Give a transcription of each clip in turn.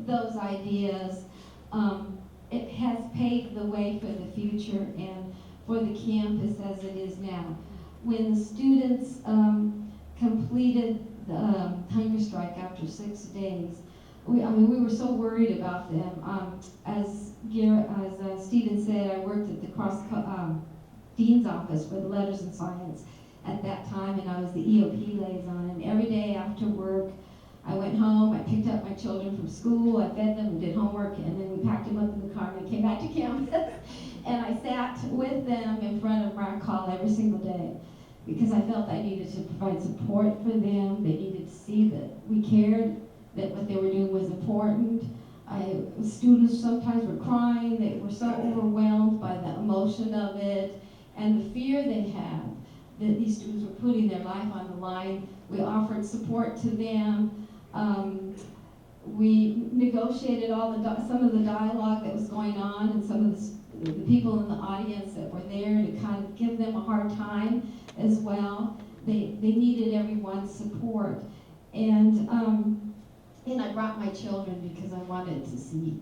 those ideas, it has paved the way for the future and for the campus as it is now. When the students completed the hunger strike after 6 days, we were so worried about them. As Stephen said, I worked at the Dean's office for the Letters in Science at that time, and I was the EOP liaison. And every day after work, I went home, I picked up my children from school, I fed them, we did homework, and then we packed them up in the car and we came back to campus. And I sat with them in front of Rock Hall every single day because I felt I needed to provide support for them. They needed to see that we cared, that what they were doing was important. Students sometimes were crying, they were so overwhelmed by the emotion of it and the fear they had that these students were putting their life on the line. We offered support to them. We negotiated some of the dialogue that was going on, and some of the people in the audience that were there to kind of give them a hard time as well. They needed everyone's support. And I brought my children because I wanted to see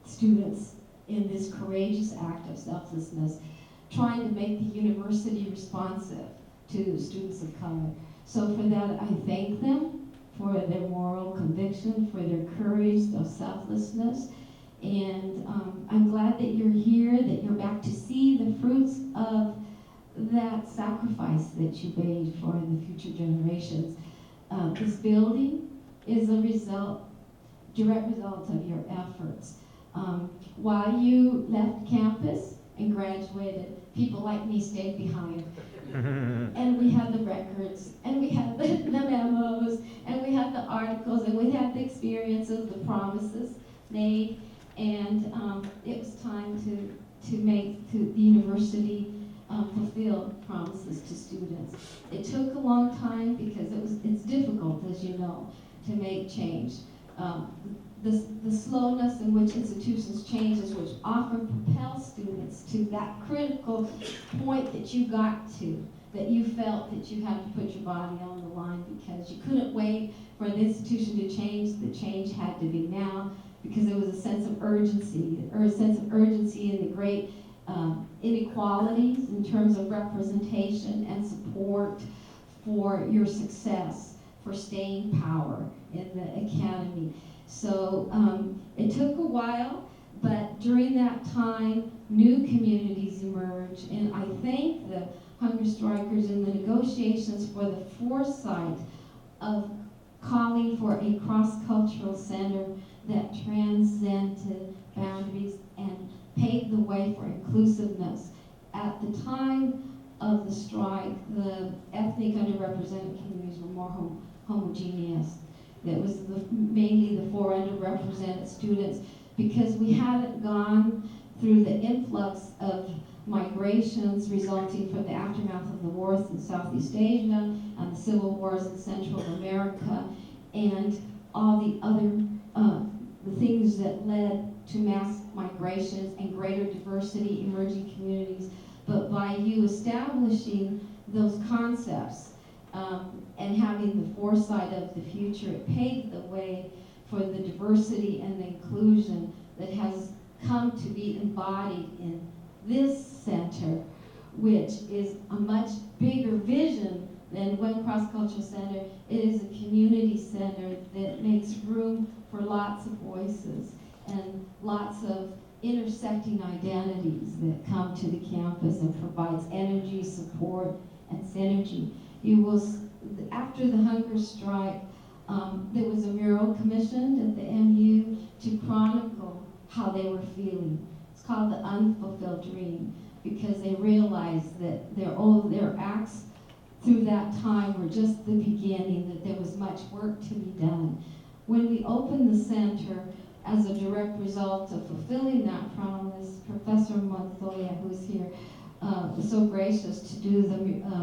students in this courageous act of selflessness, trying to make the university responsive to students of color. So for that, I thank them for their moral conviction, for their courage, their selflessness. And I'm glad that you're here, that you're back to see the fruits of that sacrifice that you made for the future generations. This building is a direct result of your efforts. While you left campus and graduated, people like me stayed behind. And we had the records, and we had the memos, and we had the articles, and we had the experiences, the promises made, and it was time to make the university fulfill promises to students. It took a long time because it's difficult, as you know, to make change. The slowness in which institutions change is which often propels students to that critical point that you got to, that you felt that you had to put your body on the line because you couldn't wait for an institution to change. The change had to be now because there was a sense of urgency, in the great inequalities in terms of representation and support for your success, for staying power in the academy. So it took a while, but during that time, new communities emerged, and I thank the hunger strikers in the negotiations for the foresight of calling for a cross-cultural center that transcended boundaries and paved the way for inclusiveness. At the time of the strike, the ethnic underrepresented communities were more homogeneous. That was mainly the 4 underrepresented students, because we hadn't gone through the influx of migrations resulting from the aftermath of the wars in Southeast Asia and the civil wars in Central America and all the other the things that led to mass migrations and greater diversity, emerging communities. But by you establishing those concepts and having the foresight of the future, it paved the way for the diversity and the inclusion that has come to be embodied in this center, which is a much bigger vision than one cross-cultural center. It is a community center that makes room for lots of voices and lots of intersecting identities that come to the campus and provides energy, support, and synergy. After the hunger strike, there was a mural commissioned at the MU to chronicle how they were feeling. It's called The Unfulfilled Dream, because they realized that their acts through that time were just the beginning, that there was much work to be done. When we opened the center, as a direct result of fulfilling that promise, Professor Montoya, who's here, was so gracious to do the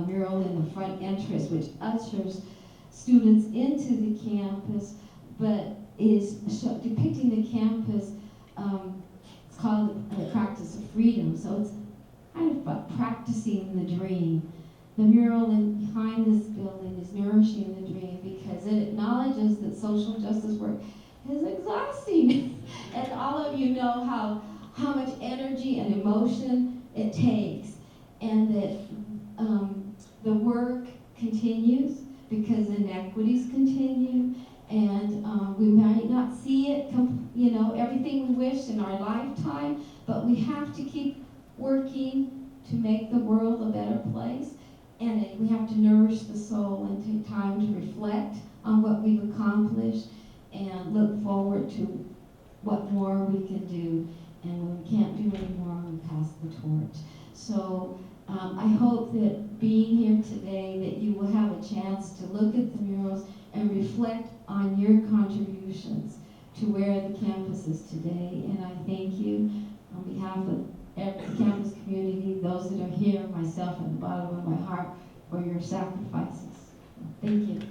mural in the front entrance, which ushers students into the campus, but is depicting the campus. It's called the practice of freedom, so it's kind of about practicing the dream. The mural behind this building is nourishing the dream because it acknowledges that social justice work is exhausting. And all of you know how much energy and emotion it takes, and that the work continues because inequities continue, and we might not see it, everything we wish in our lifetime, but we have to keep working to make the world a better place, and we have to nourish the soul and take time to reflect on what we've accomplished and look forward to what more we can do, and when we can't do any more, we pass the torch. So I hope that being here today, that you will have a chance to look at the murals and reflect on your contributions to where the campus is today. And I thank you on behalf of every campus community, those that are here, myself at the bottom of my heart, for your sacrifices. Thank you.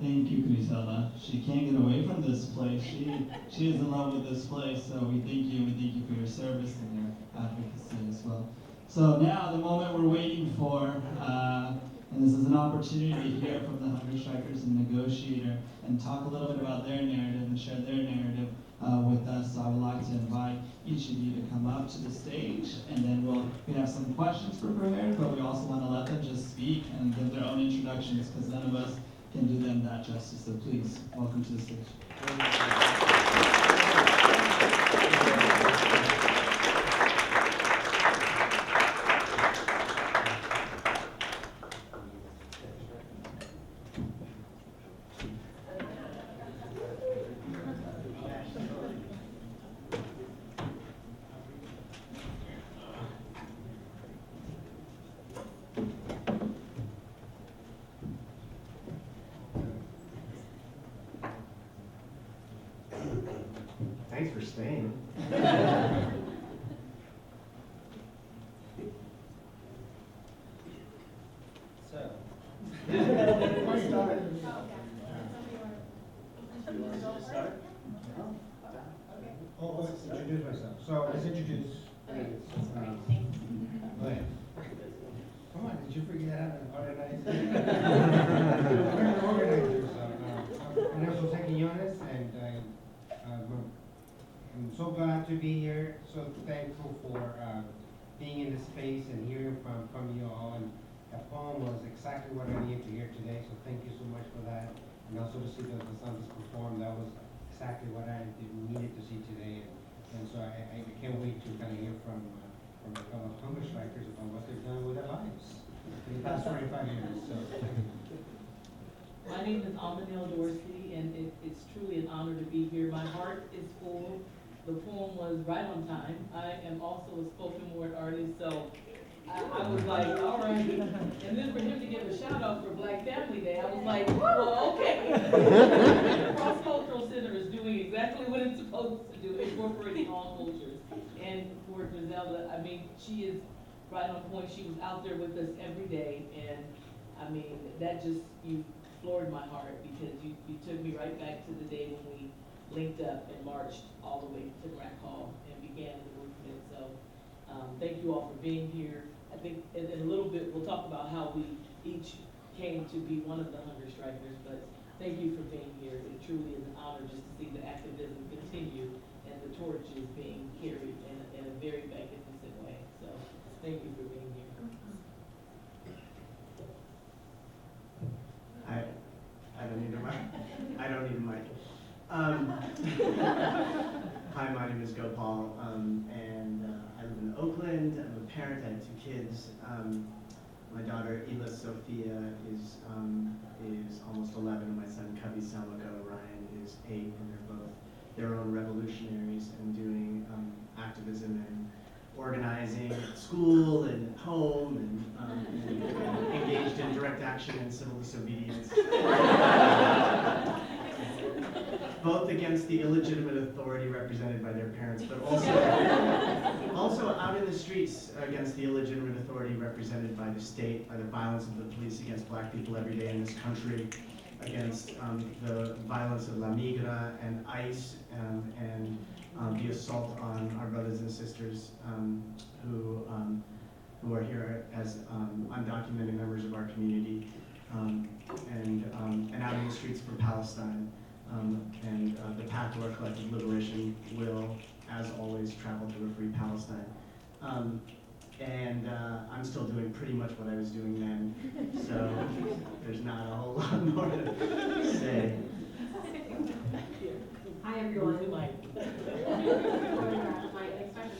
Thank you, Grisela. She can't get away from this place. She is in love with this place, so we thank you. We thank you for your service and your advocacy as well. So now, the moment we're waiting for, and this is an opportunity to hear from the Hunger Strikers and Negotiator and talk a little bit about their narrative and share their narrative with us. So I would like to invite each of you to come up to the stage, and then we have some questions prepared, but we also want to let them just speak and give their own introductions, because none of us can do them that justice. So please, welcome to the stage. Thanks for staying. So, oh, let's introduce myself. So let's introduce. Go ahead. Come on, did you forget how to organize? We're the organizers. My name is Jose Quiñones, and I'm so glad to be here. So thankful for being in this space and hearing from you all. And that poem was exactly what I needed to hear today. So thank you so much for that. And also to see the Santos perform, that was exactly what I needed to see today. And so I can't wait to kind of hear from the fellow hunger strikers about what they've done with their lives in the past 25 years. So. My name is Amanel Dorsey, and it's truly an honor to be here. My heart is full. The poem was right on time. I am also a spoken word artist, so I was like, all right. And then for him to give a shout out for Black Family Day, I was like, well, okay. The Cross Cultural Center is doing exactly what it's supposed to do, incorporating all cultures. And for Griselda, I mean, she is right on point. She was out there with us every day, and I mean, that just, you floored my heart, because you took me right back to the day when we linked up and marched all the way to Rack Hall and began the movement. So thank you all for being here. I think in a little bit we'll talk about how we each came to be one of the Hunger Strikers, but thank you for being here. It truly is an honor just to see the activism continue and the torch is being carried in a very magnificent way. So thank you for being here. I don't need a mic. I don't need a mic. Hi, my name is Gopal, and I live in Oakland. I'm a parent. I have 2 kids. My daughter Ila Sophia is almost 11, and my son Cubby Samako Ryan is 8, and they're both their own revolutionaries and doing activism and organizing at school and at home, and engaged in direct action and civil disobedience. Both against the illegitimate authority represented by their parents, but also out in the streets against the illegitimate authority represented by the state, by the violence of the police against Black people every day in this country. against the violence of La Migra and ICE and the assault on our brothers and sisters who are here as undocumented members of our community and out in the streets for Palestine. And the path to our collective liberation will, as always, travel to a free Palestine. I'm still doing pretty much what I was doing then, so there's not a whole lot more to say. Hi, everyone.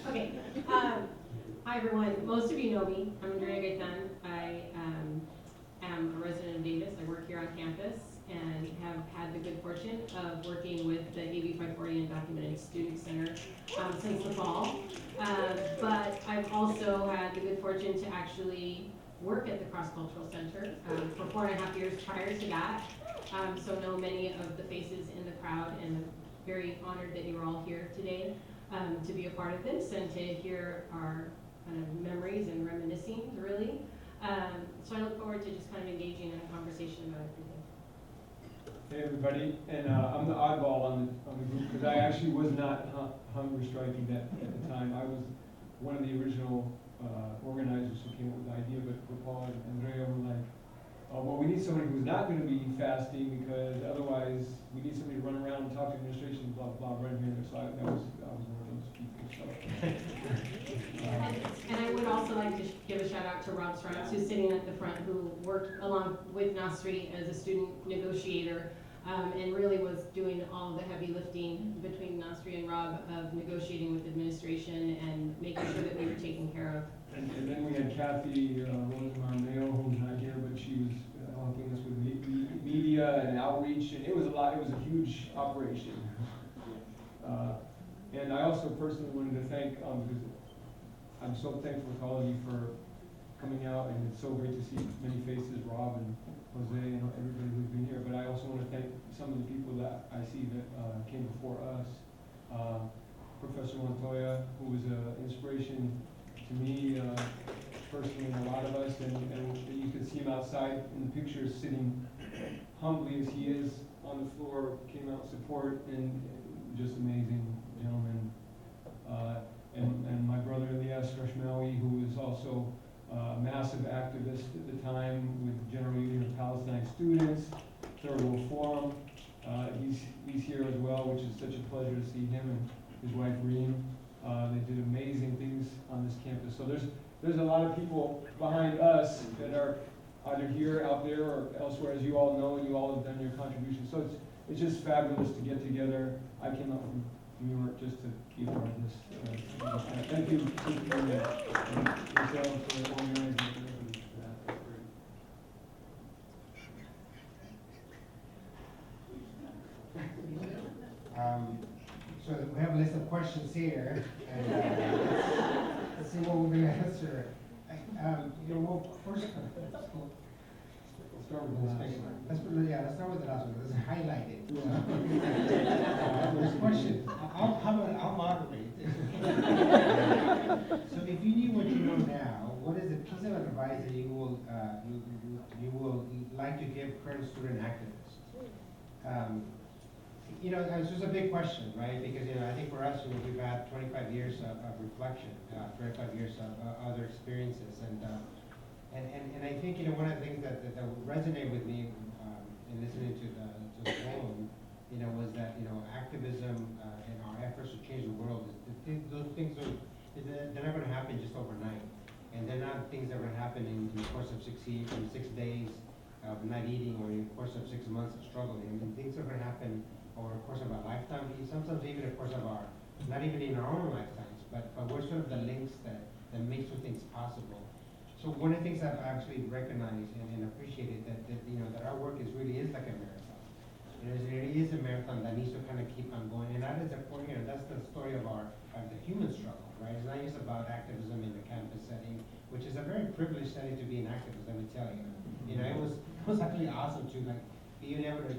Okay. Hi, everyone. Most of you know me. I'm Andrea Gaitan. I am a resident of Davis. I work here on campus and have had the good fortune of working with the AB 540 Undocumented Student Center since the fall. But I've also had the good fortune to actually work at the Cross Cultural Center for 4.5 years prior to that. So know many of the faces in the crowd, and I'm very honored that you're all here today to be a part of this and to hear our kind of memories and reminiscing, really. So I look forward to just kind of engaging in a conversation about everything. Hey everybody, and I'm the oddball on the group because I actually was not hunger striking at the time. I was one of the original organizers who came up with the idea, but Paul and Andrea were like, well, we need somebody who's not going to be fasting because otherwise we need somebody to run around and talk to administration, blah, blah, right here. So I was one of those people. So. And I would also like to give a shout out to Rob Strauss, who's sitting at the front, who worked along with Nasri as a student negotiator, and really was doing all the heavy lifting between Nasri and Rob of negotiating with administration and making sure that we were taken care of. And then we had Kathy Rosenbaum-Mayo, who's not here, but she was helping us with media and outreach, and it was a lot. It was a huge operation. And I also personally wanted to thank, because I'm so thankful to all of you for coming out, and it's so great to see many faces, Rob and Jose and everybody who's been here. But I also want to thank some of the people that I see that came before us. Professor Montoya, who was an inspiration to me personally and a lot of us, and you can see him outside in the pictures sitting humbly as he is on the floor, came out in support, and just amazing gentleman. And my brother Elias Rashmawi, who is also a massive activist at the time with General Union of Palestine Students, Third World Forum. He's here as well, which is such a pleasure to see him and his wife Reem. They did amazing things on this campus. So there's a lot of people behind us that are either here, out there, or elsewhere, as you all know, and you all have done your contributions. So it's just fabulous to get together. I came up from New York just to be a part of this. Thank you, Michelle, for organizing that. So we have a list of questions here, and let's see what we're going to answer. Well, first, We'll start with the last one. let's start with the last one. Let's highlight it. There's questions. I'll moderate. So if you knew what you know now, what is the piece of advice that you will like to give current student activists? It's just a big question, right? Because, I think for us, we've had 25 years of reflection, 25 years of other experiences. And I think, one of the things that would resonate with me in listening to the poem, was that, activism and our efforts to change the world, those things they're not going to happen just overnight. And they're not things that are going to happen in the course of 6 days of not eating, or in the course of 6 months of struggling. I mean, things are going to happen over the course of our lifetime, sometimes even the course of not even in our own lifetimes, but we're sort of the links that makes those things possible. So one of the things I've actually recognized and appreciated that our work is like a marathon. It really is a marathon that needs to kind of keep on going, and that is that's the story of the human struggle, right? It's not just about activism in the campus setting, which is a very privileged setting to be an activist. Let me tell you, it was actually awesome to being able to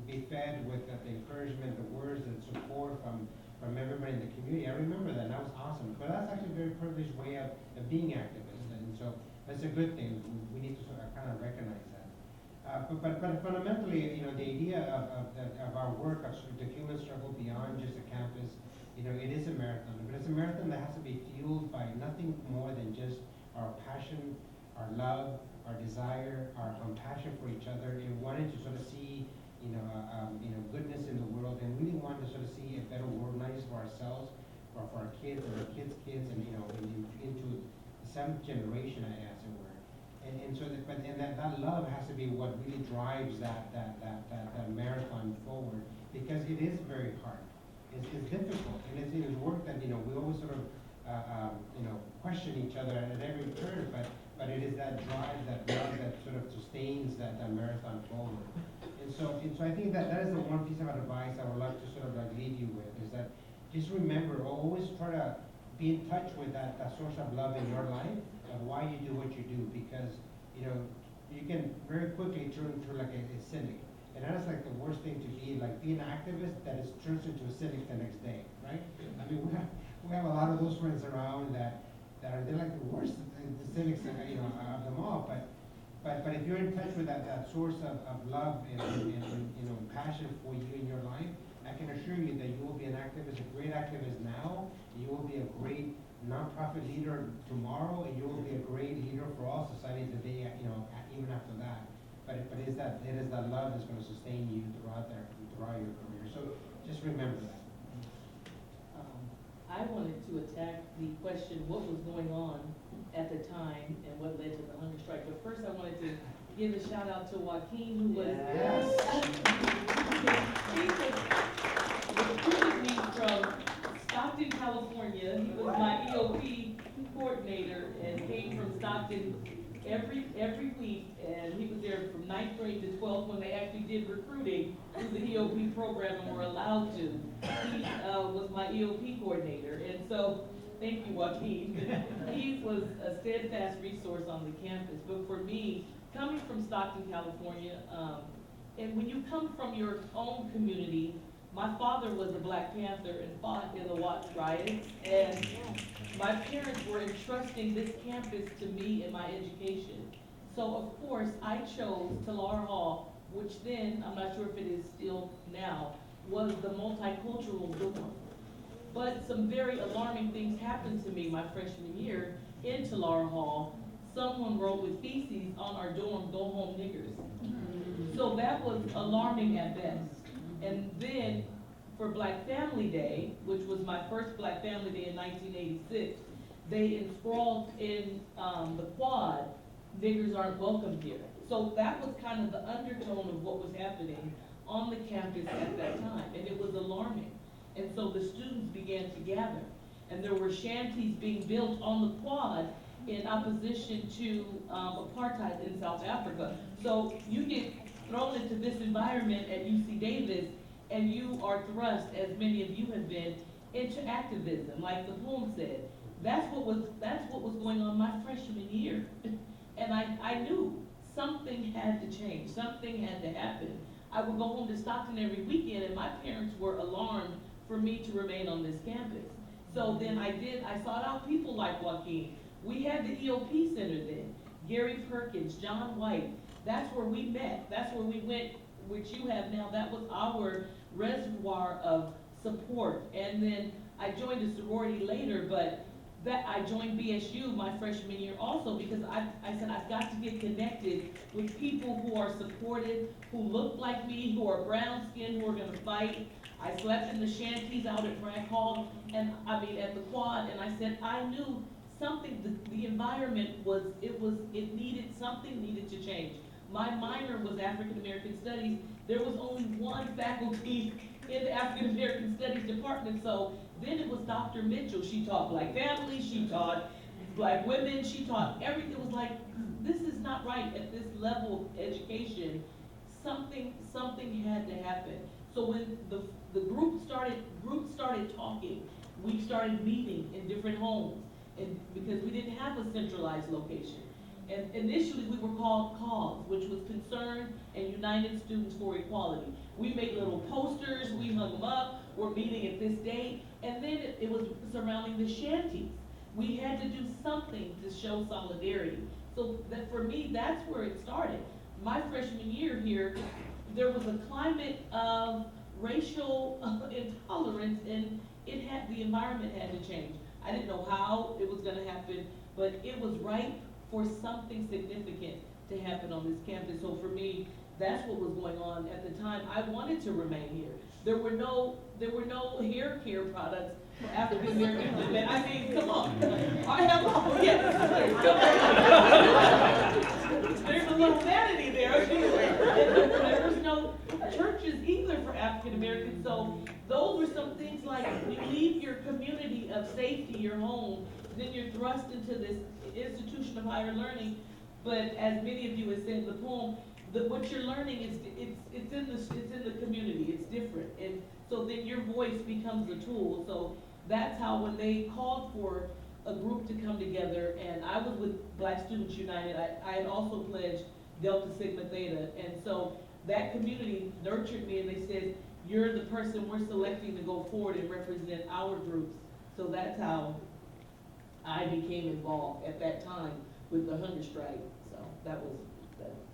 be fed with the encouragement, the words, and support from everybody in the community. I remember that, and that was awesome. But that's actually a very privileged way of being activists, and so that's a good thing. We need to sort of kind of recognize that. But fundamentally, the idea of our work, of sort of the human struggle beyond just a campus, it is a marathon. But it's a marathon that has to be fueled by nothing more than just our passion, our love, our desire, our compassion for each other, and wanting to sort of see, goodness in the world, and really wanting to sort of see a better world, not just for ourselves, but for our kids and our kids' kids, and into the seventh generation, as it were. And so that love has to be what really drives that marathon forward, because it is very hard. It's difficult, and it's work that we always sort of question each other at every turn, but it is that drive, that love that sort of sustains that marathon forward. And so I think that is the one piece of advice I would like to sort of like leave you with, is that just remember, always try to be in touch with that source of love in your life, of why you do what you do, because you can very quickly turn into like a cynic, and that is like the worst thing to be, like be an activist that turns into a cynic the next day, right? I mean, we have a lot of those friends around that they're like the worst, the cynics of them all, but if you're in touch with that source of love and passion for you in your life, I can assure you that you will be an activist, a great activist now. You will be a great nonprofit leader tomorrow, and you will be a great leader for all societies today. Even after that. But it is that love that's going to sustain you throughout your career. So just remember that. I wanted to attack the question, what was going on at the time and what led to the hunger strike. But first I wanted to give a shout out to Joaquin, who was, he recruited me from Stockton, California. He was my EOP coordinator and came from Stockton every week, and he was there from 9th grade to 12th when they actually did recruiting through the EOP program and were allowed to. He was my EOP coordinator, and so thank you, Joaquin. He was a steadfast resource on the campus. But for me, coming from Stockton, California, and when you come from your own community, my father was a Black Panther and fought in the Watts riots, and my parents were entrusting this campus to me in my education. So of course, I chose Talar Hall, which then, I'm not sure if it is still now, was the multicultural dorm. But some very alarming things happened to me my freshman year in Talar Hall. Someone wrote with feces on our dorm, "Go home niggers." So that was alarming at best. And then for Black Family Day, which was my first Black Family Day in 1986, they enthralled in the quad, "Niggers aren't welcome here." So that was kind of the undertone of what was happening on the campus at that time, and it was alarming. And so the students began to gather, and there were shanties being built on the quad in opposition to apartheid in South Africa. So you get thrown into this environment at UC Davis, and you are thrust, as many of you have been, into activism, like the poem said. That's what was going on my freshman year. And I knew something had to change, something had to happen. I would go home to Stockton every weekend, and my parents were alarmed for me to remain on this campus. So then I sought out people like Joaquin. We had the EOP Center then, Gary Perkins, John White. That's where we met, that's where we went, which you have now. That was our reservoir of support. And then I joined a sorority later, but I joined BSU my freshman year also, because I said I've got to get connected with people who are supported, who look like me, who are brown skinned, who are gonna fight. I slept in the shanties out at Bragg Hall, and at the quad, and I said I knew something, the environment something needed to change. My minor was African American Studies. There was only one faculty in the African American Studies department, so then it was Dr. Mitchell. She taught Black families, she taught Black women, she taught everything. It was like, this is not right at this level of education. Something had to happen. So when the group started talking, we started meeting in different homes, and because we didn't have a centralized location. And initially we were called CAUSE, which was Concerned and United Students for Equality. We made little posters, we hung them up, we're meeting at this date, and then it was surrounding the shanties. We had to do something to show solidarity. So that for me, that's where it started. my freshman year here, there was a climate of racial intolerance, and the environment had to change. I didn't know how it was gonna happen, but it was ripe for something significant to happen on this campus. So for me, that's what was going on at the time. I wanted to remain here. There were no hair care products for African American women. I mean, come on. I have all, yes, there's a little vanity there. There was no churches either for African Americans. So those were some things like, you leave your community of safety, your home, then you're thrust into this institution of higher learning. But as many of you have said in the poem, what you're learning is it's in the community. It's different, and so then your voice becomes a tool. So that's how, when they called for a group to come together, and I was with Black Students United, I had also pledged Delta Sigma Theta, and so that community nurtured me, and they said, you're the person we're selecting to go forward and represent our groups. So that's how I became involved at that time with the hunger strike. So that was,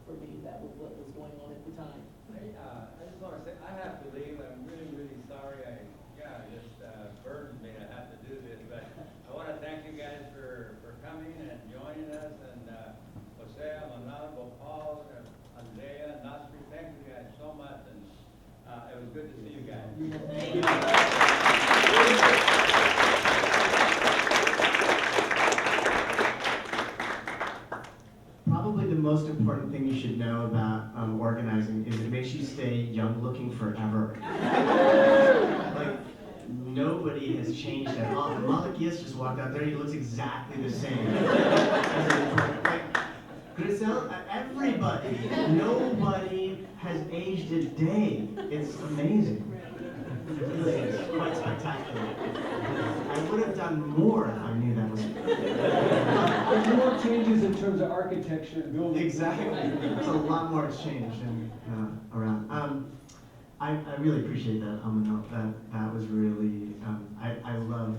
for me, that was what was going on at the time. I just want to say, I have to leave. I'm really, really sorry. This burdens me to have to do this, but I want to thank you guys for coming and joining us, and Jose, Manalo, Paul, Andrea, Nasri, thank you guys so much, and it was good to see you guys. Thank you. Probably the most important thing you should know about organizing is it makes you stay young looking forever. Like, nobody has changed at all. Malakias just walked out there, he looks exactly the same. Like, Grisel, everybody, nobody has aged a day. It's amazing. It really is quite spectacular. I would have done more if I knew that was. There's more changes in terms of architecture, building. Exactly. There's a lot more changed around. I really appreciate that, that was really, I love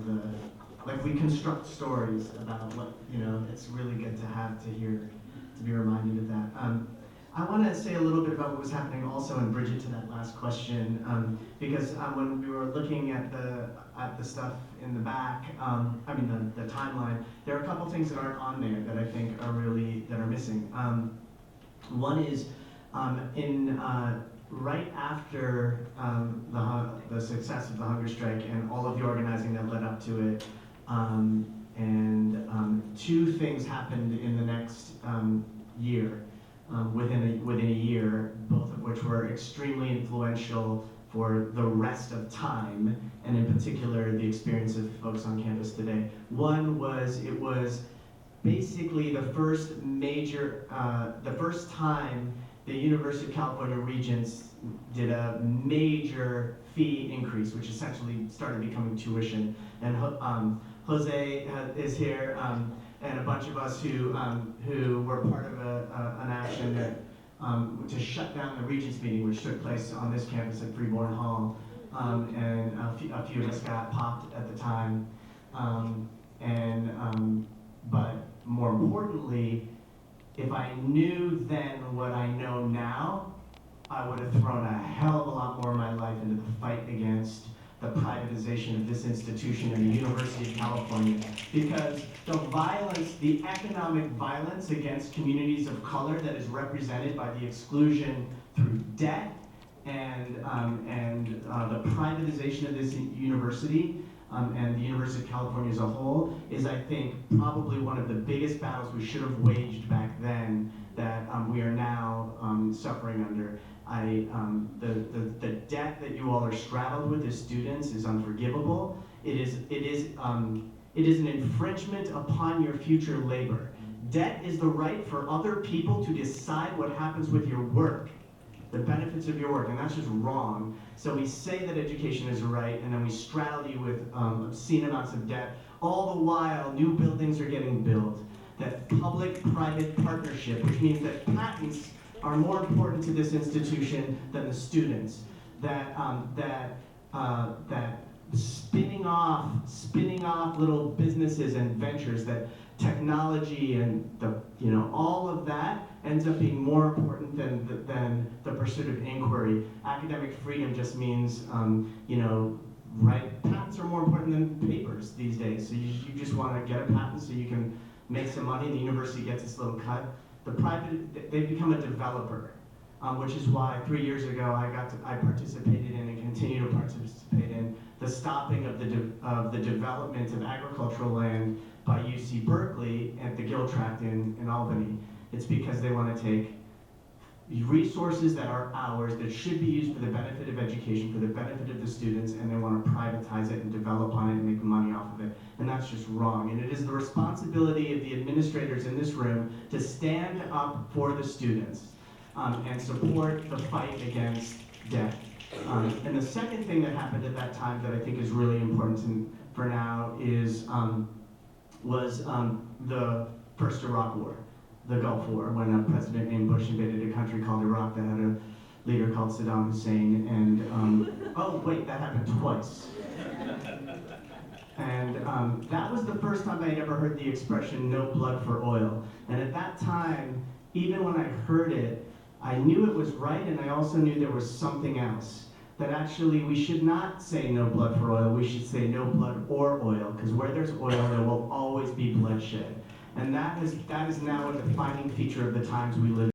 like we construct stories about what, it's really good to have to hear, to be reminded of that. I want to say a little bit about what was happening also in Bridget to that last question, because when we were looking at the stuff in the back, the timeline, there are a couple things that aren't on there that I think are missing. One is right after the success of the hunger strike and all of the organizing that led up to it, two things happened in the next year. Within a year, both of which were extremely influential for the rest of time, and in particular the experience of folks on campus today. One was, it was basically the first time the University of California Regents did a major fee increase, which essentially started becoming tuition. And Jose is here, and a bunch of us who were part of an action that, to shut down the Regents meeting, which took place on this campus at Freeborn Hall, and a few of us got popped at the time, but more importantly, if I knew then what I know now, I would have thrown a hell of a lot more of my life into the fight against the privatization of this institution in the University of California, because the violence, the economic violence against communities of color that is represented by the exclusion through debt and the privatization of this university and the University of California as a whole is, I think, probably one of the biggest battles we should have waged back then that we are now suffering under. The debt that you all are straddled with as students is unforgivable. It is an infringement upon your future labor. Debt is the right for other people to decide what happens with your work, the benefits of your work, and that's just wrong. So we say that education is a right, and then we straddle you with obscene amounts of debt. All the while, new buildings are getting built. That public-private partnership, which means that patents are more important to this institution than the students. That spinning off little businesses and ventures, that technology and all of that ends up being more important than the pursuit of inquiry. Academic freedom just means, right? Patents are more important than papers these days. So you just want to get a patent so you can make some money, and the university gets its little cut. They've become a developer, which is why 3 years ago I participated in and continue to participate in the stopping of the development of agricultural land by UC Berkeley at the Gill Tract in Albany. It's because they want to take resources that are ours, that should be used for the benefit of education, for the benefit of the students, and they want to privatize it and develop on it and make money off of it. And that's just wrong. And it is the responsibility of the administrators in this room to stand up for the students and support the fight against debt. And the second thing that happened at that time that I think is really important for now was the first Iraq War, the Gulf War, when a president named Bush invaded a country called Iraq that had a leader called Saddam Hussein, and oh wait, that happened twice. And that was the first time I'd ever heard the expression "no blood for oil." And at that time, even when I heard it, I knew it was right, and I also knew there was something else. That actually we should not say no blood for oil, we should say no blood or oil, because where there's oil, there will always be bloodshed. And that is now a defining feature of the times we live in.